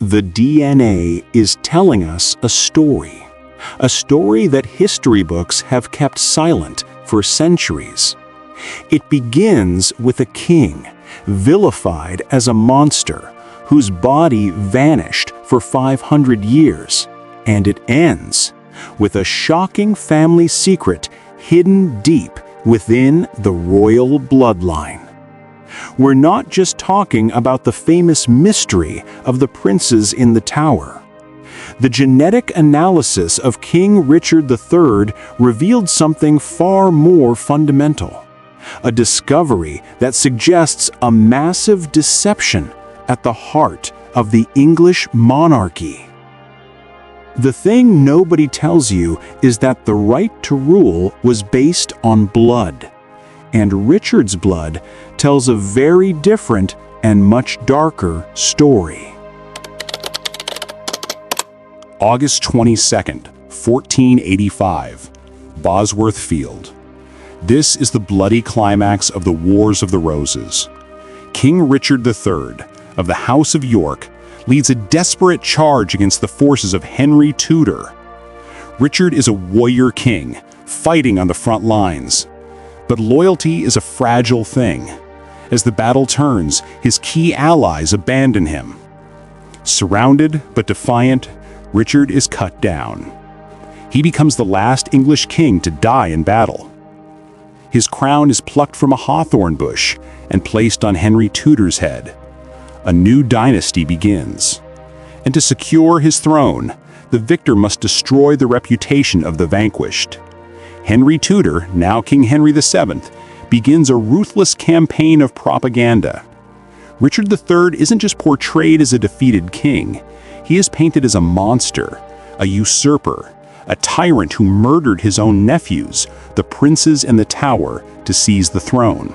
The DNA is telling us a story that history books have kept silent for centuries. It begins with a king, vilified as a monster, whose body vanished for 500 years, and it ends with a shocking family secret hidden deep within the royal bloodline. We're not just talking about the famous mystery of the princes in the tower. The genetic analysis of King Richard III revealed something far more fundamental, a discovery that suggests a massive deception at the heart of the English monarchy. The thing nobody tells you is that the right to rule was based on blood, and Richard's blood tells a very different and much darker story. August 22nd, 1485, Bosworth Field. This is the bloody climax of the Wars of the Roses. King Richard III of the House of York leads a desperate charge against the forces of Henry Tudor. Richard is a warrior king, fighting on the front lines. But loyalty is a fragile thing. As the battle turns, his key allies abandon him. Surrounded but defiant, Richard is cut down. He becomes the last English king to die in battle. His crown is plucked from a hawthorn bush and placed on Henry Tudor's head. A new dynasty begins. And to secure his throne, the victor must destroy the reputation of the vanquished. Henry Tudor, now King Henry VII, begins a ruthless campaign of propaganda. Richard III isn't just portrayed as a defeated king. He is painted as a monster, a usurper, a tyrant who murdered his own nephews, the princes in the Tower, to seize the throne.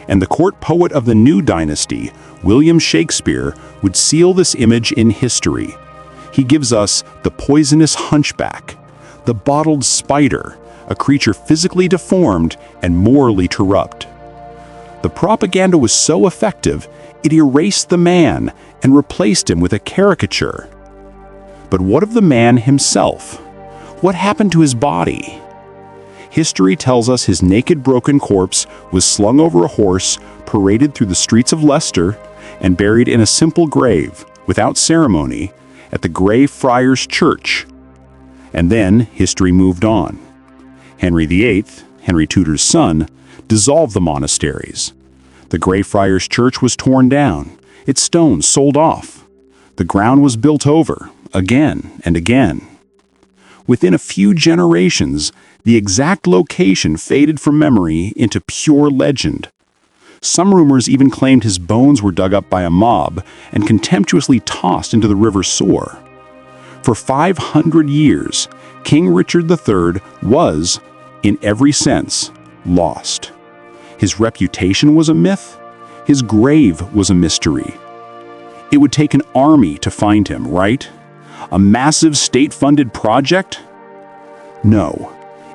And the court poet of the new dynasty, William Shakespeare, would seal this image in history. He gives us the poisonous hunchback, the bottled spider, a creature physically deformed and morally corrupt. The propaganda was so effective, it erased the man and replaced him with a caricature. But what of the man himself? What happened to his body? History tells us his naked, broken corpse was slung over a horse, paraded through the streets of Leicester, and buried in a simple grave, without ceremony, at the Grey Friars Church. And then history moved on. Henry VIII, Henry Tudor's son, dissolved the monasteries. The Grey Friars Church was torn down, its stones sold off. The ground was built over, again and again. Within a few generations, the exact location faded from memory into pure legend. Some rumors even claimed his bones were dug up by a mob and contemptuously tossed into the River Soar. For 500 years, King Richard III was, in every sense, lost. His reputation was a myth. His grave was a mystery. It would take an army to find him, right? A massive state-funded project? No,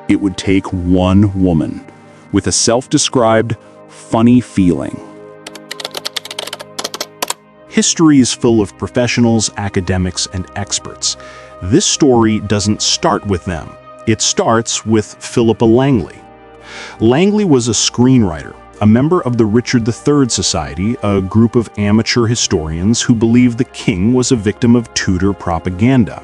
it would take one woman with a self-described funny feeling. History is full of professionals, academics, and experts. This story doesn't start with them. It starts with Philippa Langley. Langley was a screenwriter, a member of the Richard III Society, a group of amateur historians who believed the king was a victim of Tudor propaganda.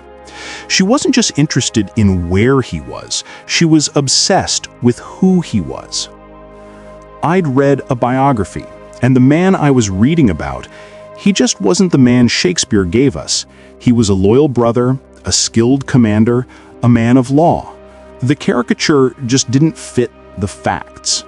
She wasn't just interested in where he was, she was obsessed with who he was. I'd read a biography, and the man I was reading about, he just wasn't the man Shakespeare gave us. He was a loyal brother, a skilled commander, a man of law. The caricature just didn't fit the facts.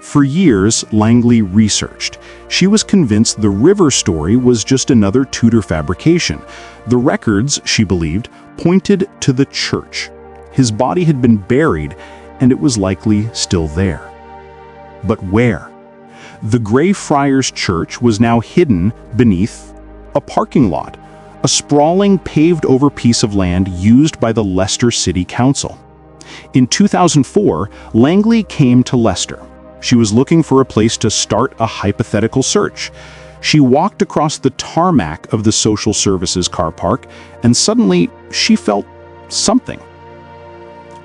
For years, Langley researched. She was convinced the river story was just another Tudor fabrication. The records, she believed, pointed to the church. His body had been buried, and it was likely still there. But where? The Grey Friars Church was now hidden beneath a parking lot, a sprawling paved-over piece of land used by the Leicester City Council. In 2004, Langley came to Leicester. She was looking for a place to start a hypothetical search. She walked across the tarmac of the social services car park, and suddenly she felt something.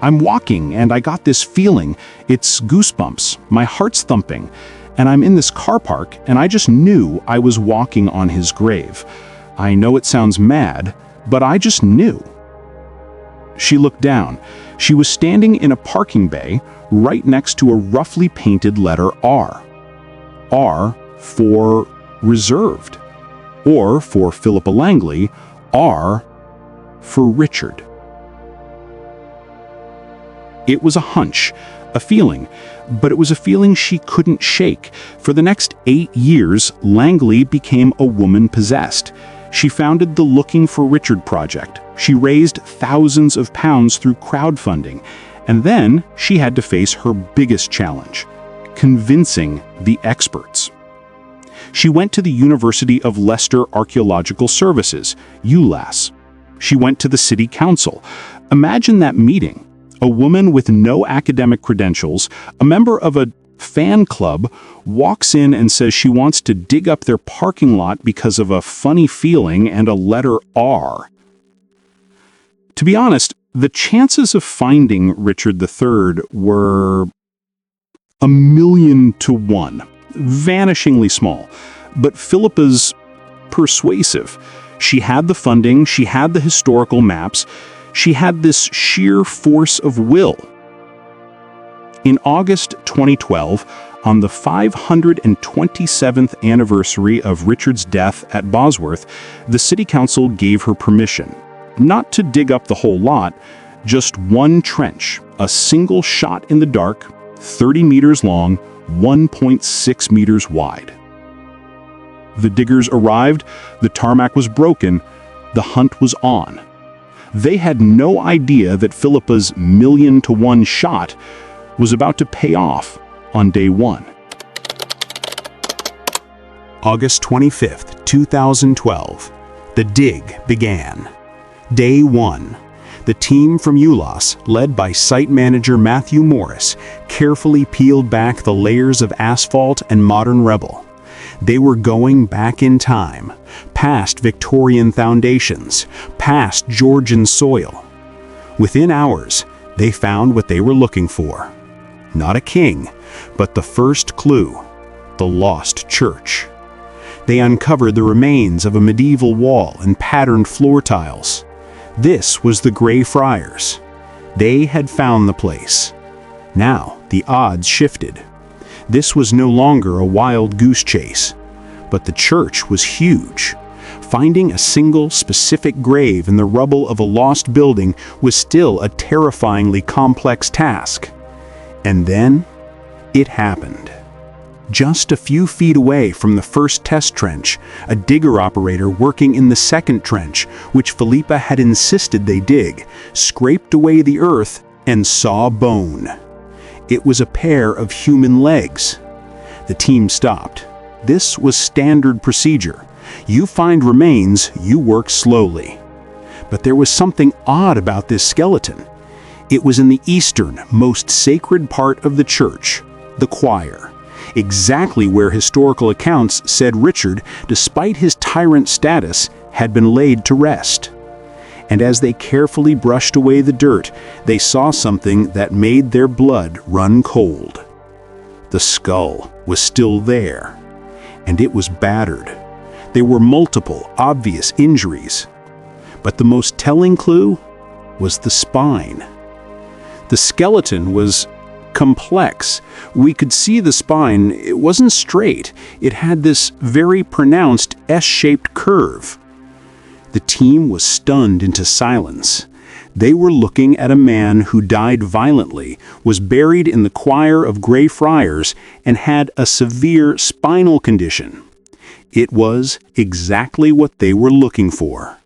I'm walking, and I got this feeling. It's goosebumps, my heart's thumping, and I'm in this car park, and I just knew I was walking on his grave. I know it sounds mad, but I just knew. She looked down. She was standing in a parking bay right next to a roughly painted letter R. R for reserved. Or for Philippa Langley, R for Richard. It was a hunch, a feeling, but it was a feeling she couldn't shake. For the next 8 years, Langley became a woman possessed. She founded the Looking for Richard project. She raised thousands of pounds through crowdfunding. And then she had to face her biggest challenge, convincing the experts. She went to the University of Leicester Archaeological Services, ULAS. She went to the city council. Imagine that meeting. A woman with no academic credentials, a member of a fan club, walks in and says she wants to dig up their parking lot because of a funny feeling and a letter R. To be honest, the chances of finding Richard III were 1,000,000 to 1, vanishingly small. But Philippa's persuasive. She had the funding, she had the historical maps, she had this sheer force of will. In August 2012, on the 527th anniversary of Richard's death at Bosworth, the city council gave her permission, not to dig up the whole lot, just one trench, a single shot in the dark, 30 meters long, 1.6 meters wide. The diggers arrived, the tarmac was broken, the hunt was on. They had no idea that Philippa's 1,000,000 to 1 shot was about to pay off on day one. August 25th, 2012. The dig began. Day 1. The team from ULAS, led by site manager Matthew Morris, carefully peeled back the layers of asphalt and modern rubble. They were going back in time, past Victorian foundations, past Georgian soil. Within hours, they found what they were looking for. Not a king, but the first clue, the lost church. They uncovered the remains of a medieval wall and patterned floor tiles. This was the Grey Friars. They had found the place. Now the odds shifted. This was no longer a wild goose chase, but the church was huge. Finding a single specific grave in the rubble of a lost building was still a terrifyingly complex task. And then it happened. Just a few feet away from the first test trench, a digger operator working in the second trench, which Philippa had insisted they dig, scraped away the earth and saw bone. It was a pair of human legs. The team stopped. This was standard procedure. You find remains, you work slowly. But there was something odd about this skeleton. It was in the eastern, most sacred part of the church, the choir, exactly where historical accounts said Richard, despite his tyrant status, had been laid to rest. And as they carefully brushed away the dirt, they saw something that made their blood run cold. The skull was still there, and it was battered. There were multiple obvious injuries. But the most telling clue was the spine. The skeleton was complex. We could see the spine. It wasn't straight. It had this very pronounced S-shaped curve. The team was stunned into silence. They were looking at a man who died violently, was buried in the choir of Grey Friars, and had a severe spinal condition. It was exactly what they were looking for.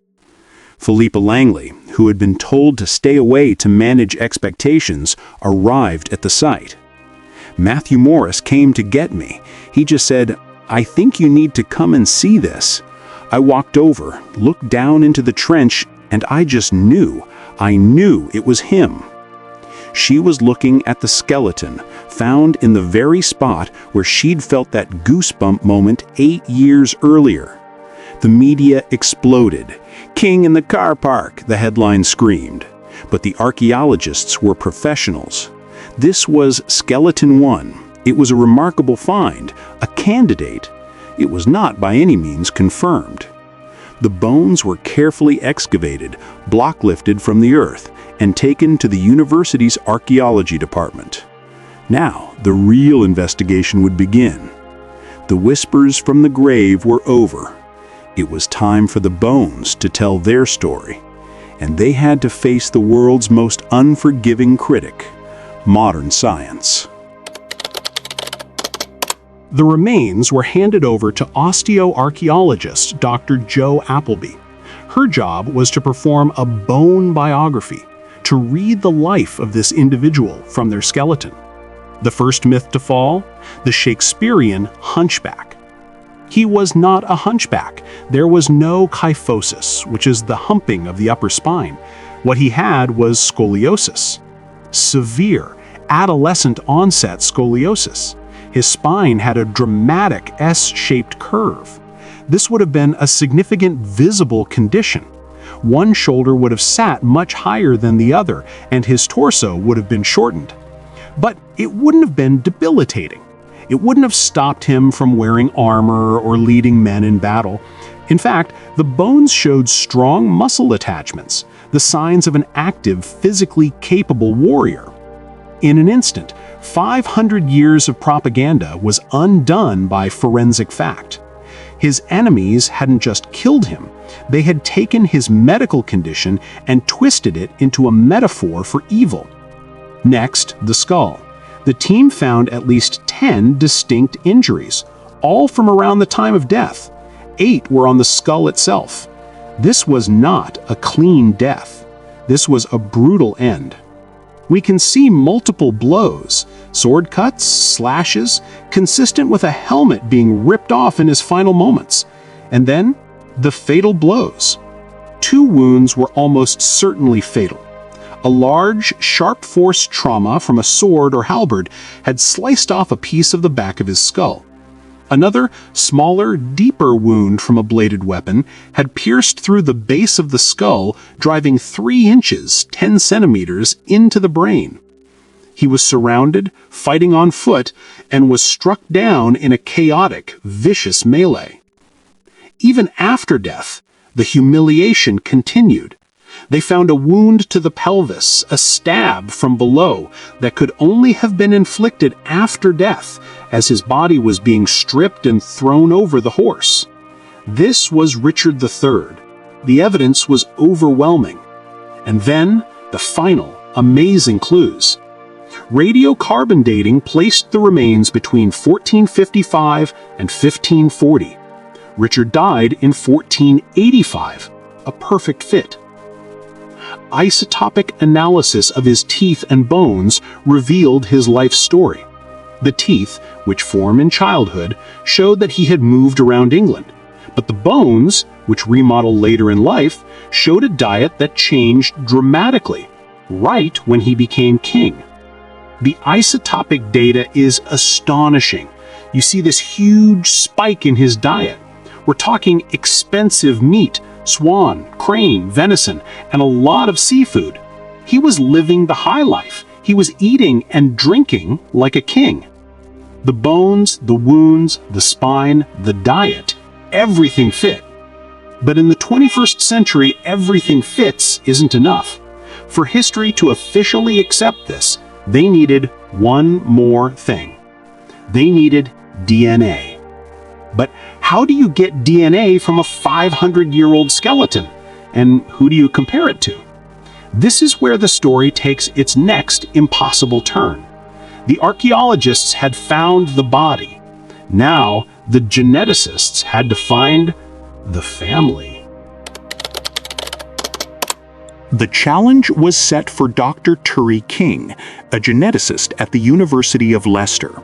Philippa Langley, who had been told to stay away to manage expectations, arrived at the site. Matthew Morris came to get me. He just said, "I think you need to come and see this." I walked over, looked down into the trench, and I just knew. I knew it was him. She was looking at the skeleton, found in the very spot where she'd felt that goosebump moment 8 years earlier. The media exploded. "King in the car park," the headline screamed. But the archaeologists were professionals. This was Skeleton 1. It was a remarkable find, a candidate. It was not by any means confirmed. The bones were carefully excavated, block-lifted from the earth, and taken to the university's archaeology department. Now, the real investigation would begin. The whispers from the grave were over. It was time for the bones to tell their story, and they had to face the world's most unforgiving critic, modern science. The remains were handed over to osteoarchaeologist Dr. Jo Appleby. Her job was to perform a bone biography, to read the life of this individual from their skeleton. The first myth to fall? The Shakespearean hunchback. He was not a hunchback. There was no kyphosis, which is the humping of the upper spine. What he had was scoliosis. Severe, adolescent onset scoliosis. His spine had a dramatic S-shaped curve. This would have been a significant visible condition. One shoulder would have sat much higher than the other, and his torso would have been shortened. But it wouldn't have been debilitating. It wouldn't have stopped him from wearing armor or leading men in battle. In fact, the bones showed strong muscle attachments, the signs of an active, physically capable warrior. In an instant, 500 years of propaganda was undone by forensic fact. His enemies hadn't just killed him, they had taken his medical condition and twisted it into a metaphor for evil. Next, the skull. The team found at least 10 distinct injuries, all from around the time of death. 8 were on the skull itself. This was not a clean death. This was a brutal end. We can see multiple blows, sword cuts, slashes, consistent with a helmet being ripped off in his final moments. And then, the fatal blows. 2 wounds were almost certainly fatal. A large, sharp force trauma from a sword or halberd had sliced off a piece of the back of his skull. Another, smaller, deeper wound from a bladed weapon had pierced through the base of the skull, driving 3 inches, 10 centimeters, into the brain. He was surrounded, fighting on foot, and was struck down in a chaotic, vicious melee. Even after death, the humiliation continued. They found a wound to the pelvis, a stab from below that could only have been inflicted after death, as his body was being stripped and thrown over the horse. This was Richard III. The evidence was overwhelming. And then, the final, amazing clues. Radiocarbon dating placed the remains between 1455 and 1540. Richard died in 1485, a perfect fit. Isotopic analysis of his teeth and bones revealed his life story. The teeth, which form in childhood, showed that he had moved around England, but the bones, which remodel later in life, showed a diet that changed dramatically, right when he became king. The isotopic data is astonishing. You see this huge spike in his diet. We're talking expensive meat, swan, crane, venison, and a lot of seafood. He was living the high life. He was eating and drinking like a king. The bones, the wounds, the spine, the diet, everything fit. But in the 21st century, everything fits isn't enough. For history to officially accept this, they needed one more thing. They needed DNA. But how do you get DNA from a 500-year-old skeleton? And who do you compare it to? This is where the story takes its next impossible turn. The archaeologists had found the body. Now, the geneticists had to find the family. The challenge was set for Dr. Turi King, a geneticist at the University of Leicester.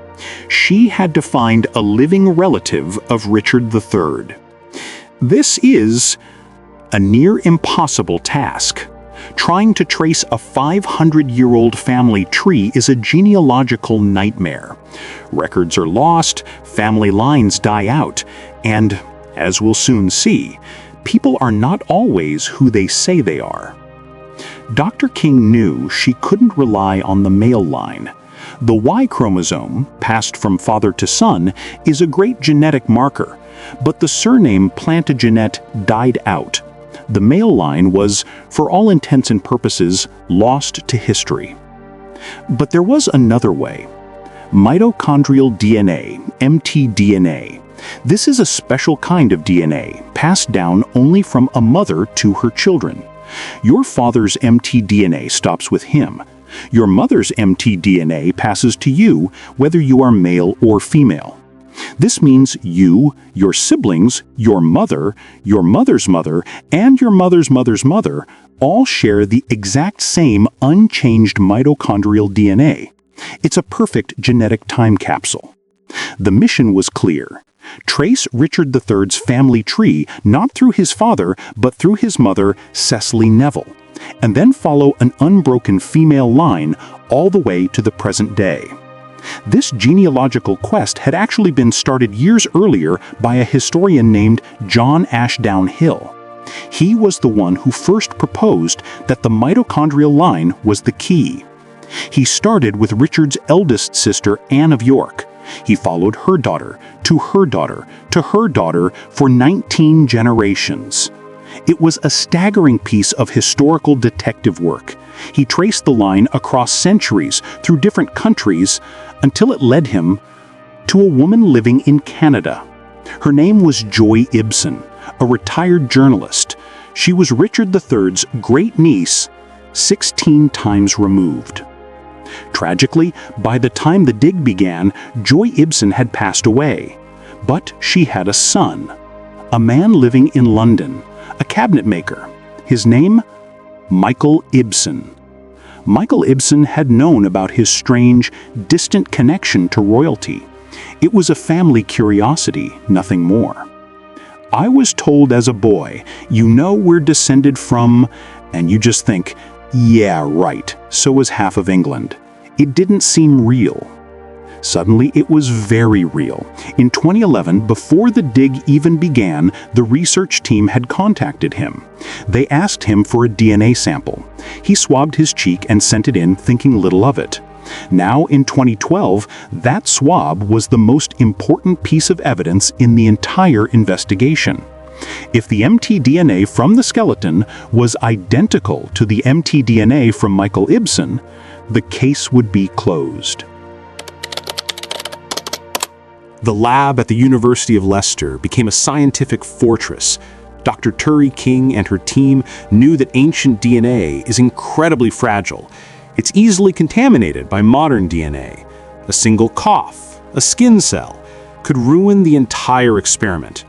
She had to find a living relative of Richard III. This is a near impossible task. Trying to trace a 500-year-old family tree is a genealogical nightmare. Records are lost, family lines die out, and, as we'll soon see, people are not always who they say they are. Dr. King knew she couldn't rely on the male line. The Y chromosome, passed from father to son, is a great genetic marker, but the surname Plantagenet died out. The male line was, for all intents and purposes, lost to history. But there was another way. Mitochondrial DNA, mtDNA. This is a special kind of DNA, passed down only from a mother to her children. Your father's mtDNA stops with him. Your mother's mtDNA passes to you, whether you are male or female. This means you, your siblings, your mother's mother, and your mother's mother's mother all share the exact same unchanged mitochondrial DNA. It's a perfect genetic time capsule. The mission was clear. Trace Richard III's family tree not through his father, but through his mother, Cecily Neville, and then follow an unbroken female line all the way to the present day. This genealogical quest had actually been started years earlier by a historian named John Ashdown Hill. He was the one who first proposed that the mitochondrial line was the key. He started with Richard's eldest sister, Anne of York. He followed her daughter, to her daughter, to her daughter for 19 generations. It was a staggering piece of historical detective work. He traced the line across centuries through different countries until it led him to a woman living in Canada. Her name was Joy Ibsen, a retired journalist. She was Richard III's great-niece, 16 times removed. Tragically, by the time the dig began, Joy Ibsen had passed away. But she had a son, a man living in London, a cabinet maker. His name? Michael Ibsen. Michael Ibsen had known about his strange, distant connection to royalty. It was a family curiosity, nothing more. I was told as a boy, you know we're descended from, and you just think, yeah, right, so was half of England. It didn't seem real. Suddenly, it was very real. In 2011, before the dig even began, the research team had contacted him. They asked him for a DNA sample. He swabbed his cheek and sent it in, thinking little of it. Now, in 2012, that swab was the most important piece of evidence in the entire investigation. If the mtDNA from the skeleton was identical to the mtDNA from Michael Ibsen, the case would be closed. The lab at the University of Leicester became a scientific fortress. Dr. Turi King and her team knew that ancient DNA is incredibly fragile. It's easily contaminated by modern DNA. A single cough, a skin cell, could ruin the entire experiment.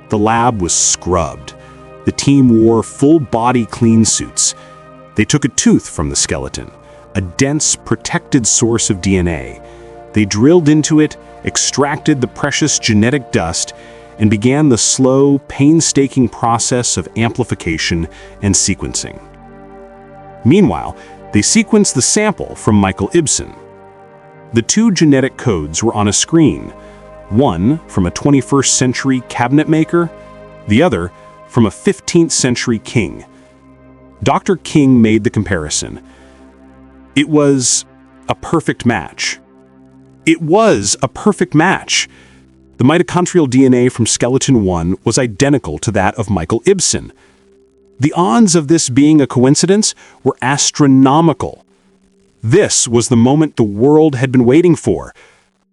The lab was scrubbed. The team wore full-body clean suits. They took a tooth from the skeleton, a dense, protected source of DNA. They drilled into it, extracted the precious genetic dust, and began the slow, painstaking process of amplification and sequencing. Meanwhile, they sequenced the sample from Michael Ibsen. The two genetic codes were on a screen, one from a 21st century cabinet maker, the other from a 15th century king. Dr. King made the comparison. It was a perfect match. It was a perfect match. The mitochondrial DNA from skeleton 1 was identical to that of Michael Ibsen. The odds of this being a coincidence were astronomical. This was the moment the world had been waiting for.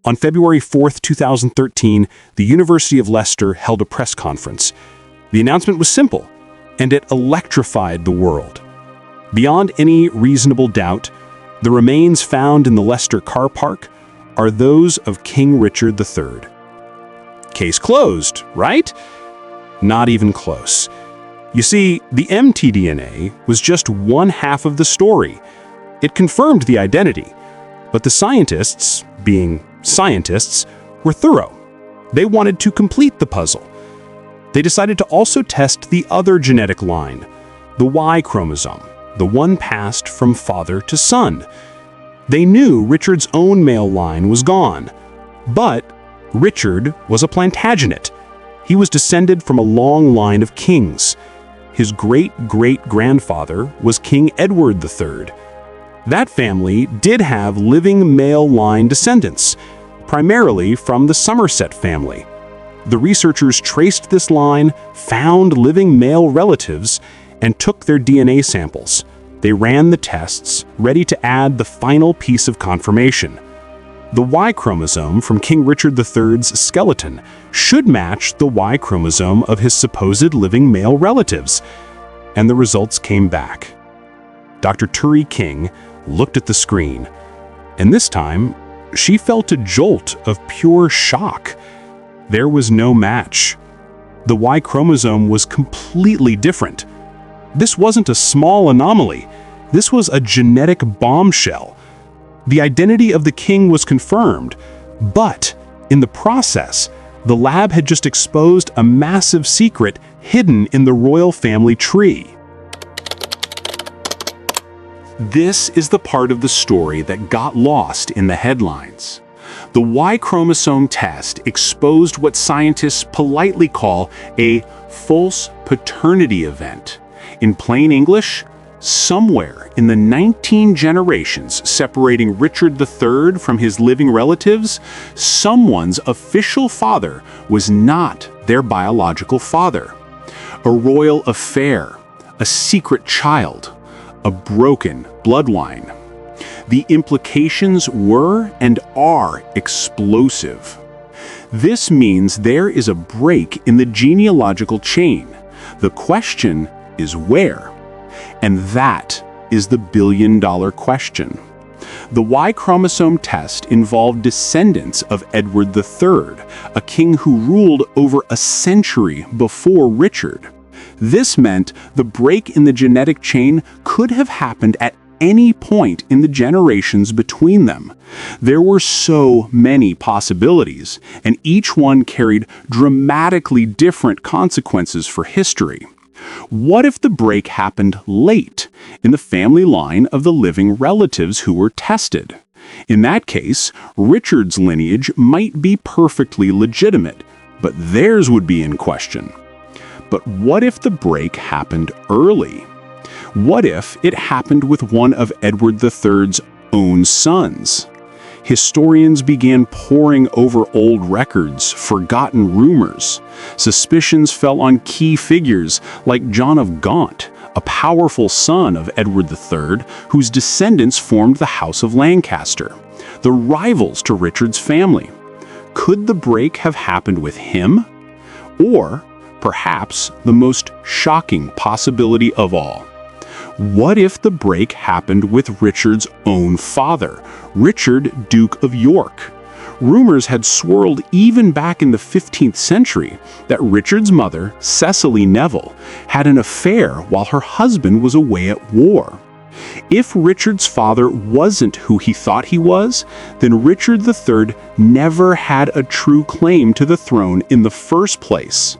On February 4th, 2013, the University of Leicester held a press conference. The announcement was simple, and it electrified the world. Beyond any reasonable doubt, the remains found in the Leicester car park are those of King Richard III. Case closed, right? Not even close. You see, the mtDNA was just one half of the story. It confirmed the identity, but the scientists, being scientists, were thorough. They wanted to complete the puzzle. They decided to also test the other genetic line, the Y chromosome. the one passed from father to son. They knew Richard's own male line was gone, but Richard was a Plantagenet. He was descended from a long line of kings. His great-great-grandfather was King Edward III. That family did have living male line descendants, primarily from the Somerset family. The researchers traced this line, found living male relatives, and took their DNA samples. They ran the tests, ready to add the final piece of confirmation. The Y chromosome from King Richard III's skeleton should match the Y chromosome of his supposed living male relatives. And the results came back. Dr. Turi King looked at the screen, and this time, she felt a jolt of pure shock. There was no match. The Y chromosome was completely different. This wasn't a small anomaly. This was a genetic bombshell. The identity of the king was confirmed, but in the process, the lab had just exposed a massive secret hidden in the royal family tree. This is the part of the story that got lost in the headlines. The Y chromosome test exposed what scientists politely call a false paternity event. In plain English, somewhere in the 19 generations separating Richard III from his living relatives, someone's official father was not their biological father. A royal affair, a secret child, a broken bloodline. The implications were and are explosive. This means there is a break in the genealogical chain. The question is where? And that is the billion-dollar question. The Y chromosome test involved descendants of Edward III, a king who ruled over a century before Richard. This meant the break in the genetic chain could have happened at any point in the generations between them. There were so many possibilities, and each one carried dramatically different consequences for history. What if the break happened late in the family line of the living relatives who were tested? In that case, Richard's lineage might be perfectly legitimate, but theirs would be in question. But what if the break happened early? What if it happened with one of Edward III's own sons? Historians began poring over old records, forgotten rumors. Suspicions fell on key figures like John of Gaunt, a powerful son of Edward III, whose descendants formed the House of Lancaster, the rivals to Richard's family. Could the break have happened with him? Or, perhaps, the most shocking possibility of all. What if the break happened with Richard's own father, Richard, Duke of York? Rumors had swirled even back in the 15th century that Richard's mother, Cecily Neville, had an affair while her husband was away at war. If Richard's father wasn't who he thought he was, then Richard III never had a true claim to the throne in the first place.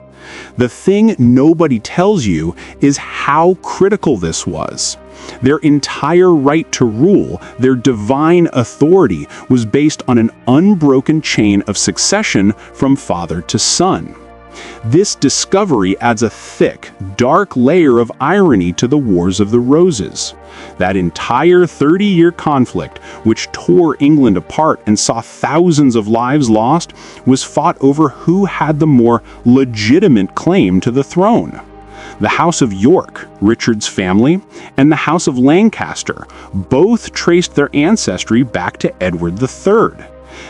The thing nobody tells you is how critical this was. Their entire right to rule, their divine authority, was based on an unbroken chain of succession from father to son. This discovery adds a thick, dark layer of irony to the Wars of the Roses. That entire 30-year conflict, which tore England apart and saw thousands of lives lost, was fought over who had the more legitimate claim to the throne. The House of York, Richard's family, and the House of Lancaster both traced their ancestry back to Edward III.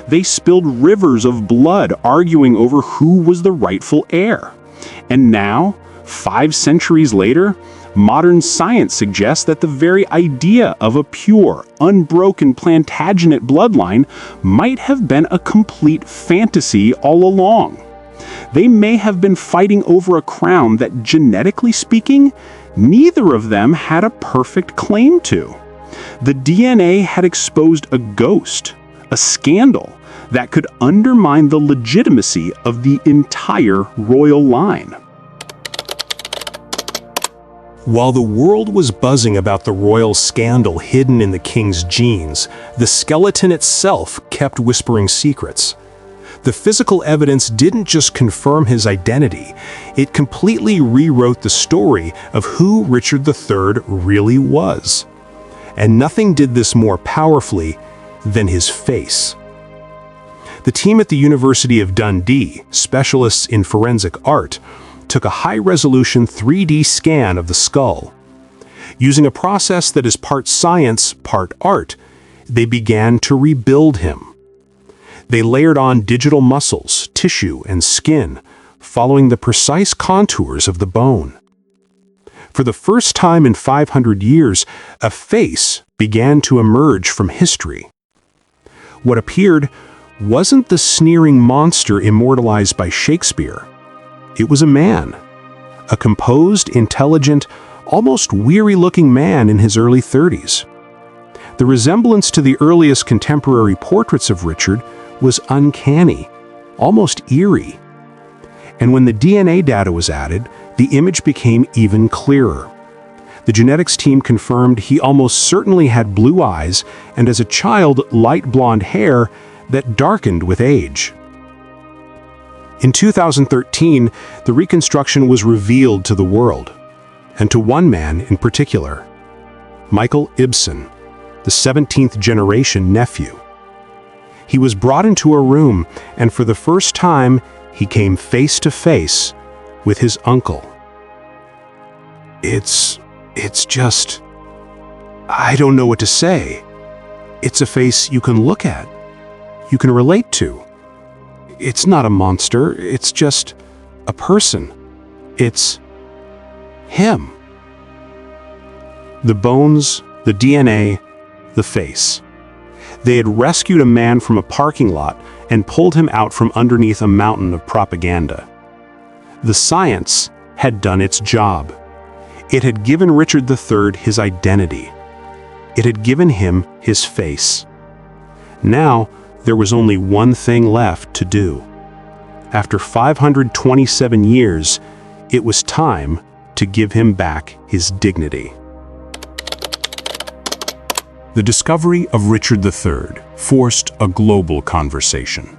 They spilled rivers of blood arguing over who was the rightful heir. And now, 5 centuries later, modern science suggests that the very idea of a pure, unbroken Plantagenet bloodline might have been a complete fantasy all along. They may have been fighting over a crown that, genetically speaking, neither of them had a perfect claim to. The DNA had exposed a ghost, a scandal that could undermine the legitimacy of the entire royal line. While the world was buzzing about the royal scandal hidden in the king's genes, the skeleton itself kept whispering secrets. The physical evidence didn't just confirm his identity, it completely rewrote the story of who Richard III really was. And nothing did this more powerfully than his face. The team at the University of Dundee, specialists in forensic art, took a high-resolution 3D scan of the skull. Using a process that is part science, part art, they began to rebuild him. They layered on digital muscles, tissue, and skin, following the precise contours of the bone. For the first time in 500 years, a face began to emerge from history. What appeared wasn't the sneering monster immortalized by Shakespeare. It was a man, a composed, intelligent, almost weary-looking man in his early 30s. The resemblance to the earliest contemporary portraits of Richard was uncanny, almost eerie. And when the DNA data was added, the image became even clearer. The genetics team confirmed he almost certainly had blue eyes and, as a child, light blonde hair that darkened with age. In 2013, the reconstruction was revealed to the world, and to one man in particular, Michael Ibsen, the 17th generation nephew. He was brought into a room, and for the first time, he came face to face with his uncle. It's just, I don't know what to say. It's a face you can look at, you can relate to. It's not a monster, it's just a person. It's him. The bones, the DNA, the face. They had rescued a man from a parking lot and pulled him out from underneath a mountain of propaganda. The science had done its job. It had given Richard III his identity. It had given him his face. Now, there was only one thing left to do. After 527 years, it was time to give him back his dignity. The discovery of Richard III forced a global conversation.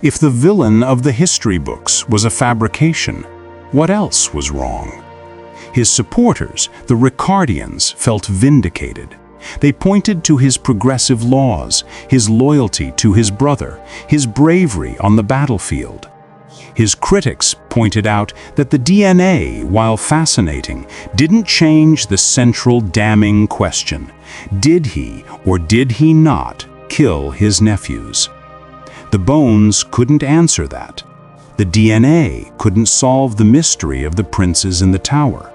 If the villain of the history books was a fabrication, what else was wrong? His supporters, the Ricardians, felt vindicated. They pointed to his progressive laws, his loyalty to his brother, his bravery on the battlefield. His critics pointed out that the DNA, while fascinating, didn't change the central damning question: did he or did he not kill his nephews? The bones couldn't answer that. The DNA couldn't solve the mystery of the princes in the tower.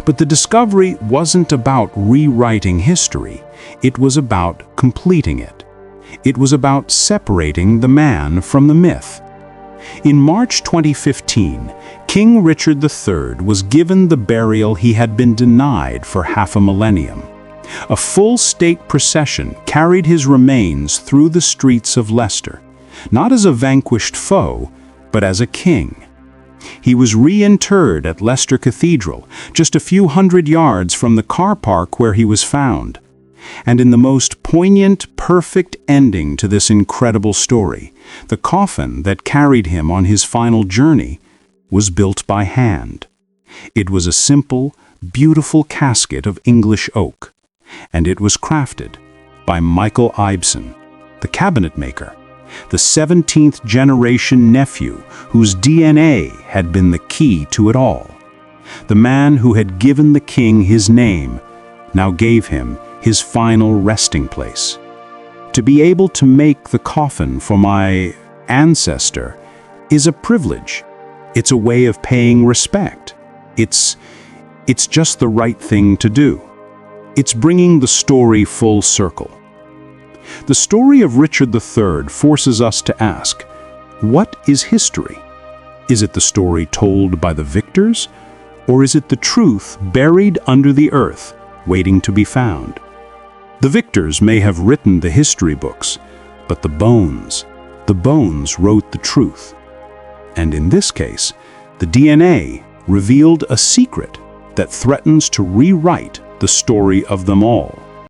But the discovery wasn't about rewriting history. It was about completing it. It was about separating the man from the myth. In March 2015, King Richard III was given the burial he had been denied for half a millennium. A full state procession carried his remains through the streets of Leicester, not as a vanquished foe, but as a king. He was reinterred at Leicester Cathedral, just a few hundred yards from the car park where he was found. And in the most poignant, perfect ending to this incredible story, the coffin that carried him on his final journey was built by hand. It was a simple, beautiful casket of English oak, and it was crafted by Michael Ibsen, the cabinet maker, the 17th generation nephew whose DNA had been the key to it all. The man who had given the king his name now gave him his final resting place. To be able to make the coffin for my ancestor is a privilege. It's a way of paying respect. It's just the right thing to do. It's bringing the story full circle. The story of Richard III forces us to ask, what is history? Is it the story told by the victors, or is it the truth buried under the earth, waiting to be found? The victors may have written the history books, but the bones wrote the truth. And in this case, the DNA revealed a secret that threatens to rewrite the story of them all.